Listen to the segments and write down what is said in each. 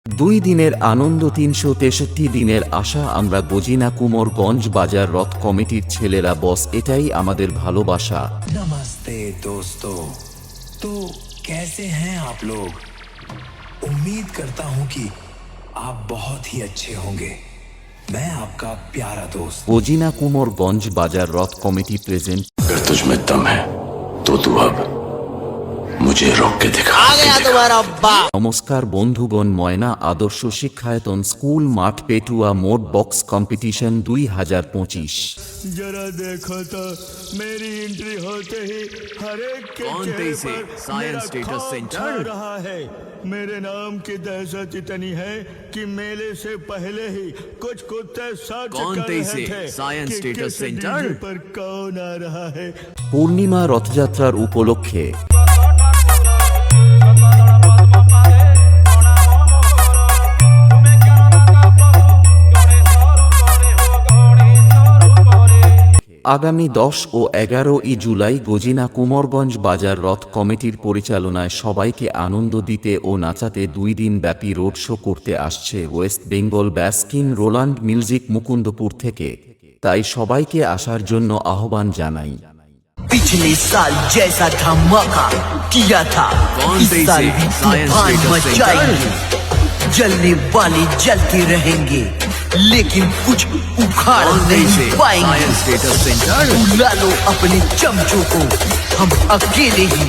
দুই দিনের আনন্দ ৩৬৩ দিনের আশা আমরা গজিনা কুমোরগঞ্জ বাজার রথ কমিটির ছেলেরা বস এটাই আমাদের ভালোবাসা। नमस्ते दोस्तों, तो कैसे हैं आप लोग? उम्मीद करता हूं कि आप बहुत ही अच्छे होंगे। मैं आपका प्यारा दोस्त গজিনা কুমোরগঞ্জ বাজার রথ কমিটি প্রেজেন্ট। अगर तुझ में दम है तो तू अब मुझे रोक के दिखा। নমস্কার বন্ধুগণ, ময়না আদর্শ শিক্ষায়তন স্কুল মাঠ পেটুয়া মোট বক্স কম্পিটিশন 2025। जरा देखो तो मेरी एंट्री होते ही हर एक के कौन चेहरे तेई से? पर साइंस मेरा स्टेटस खौफ सेंटर? छा रहा है। मेरे नाम की दहशत इतनी है कि मेले से पहले ही कुछ कुत्ते सर्च कौन कर तेई रहे से? थे साइंस कि स्टेटस किस सेंटर? डीजे पर कौन आ रहा है। পূর্ণিমা রথযাত্রার উপলক্ষে আগামী 10 ও 11 জুলাই গজিনা কুমোরগঞ্জ বাজার রথ কমিটির পরিচালনায় সবাইকে আনন্দ দিতে ও নাচাতে 2 দিন ব্যাপী রোড শো করতে আসছে ওয়েস্ট বেঙ্গল ব্যাস্কিন রোল্যান্ড মিউজিক মুকুন্দপুর থেকে। তাই সবাইকে আসার জন্য আহ্বান জানাই। पिछले साल जैसा धमाका किया था कौन इस तेई साल से? भी साइंस तूफान स्टेटस मचाएंगे। जलने वाले जलते रहेंगे, लेकिन कुछ उखाड़ कौन तेई से? नहीं पाएंगे। Science status centre? बुला लो अपने चमचों को, हम अकेले ही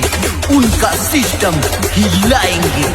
उनका सिस्टम हिलाएंगे।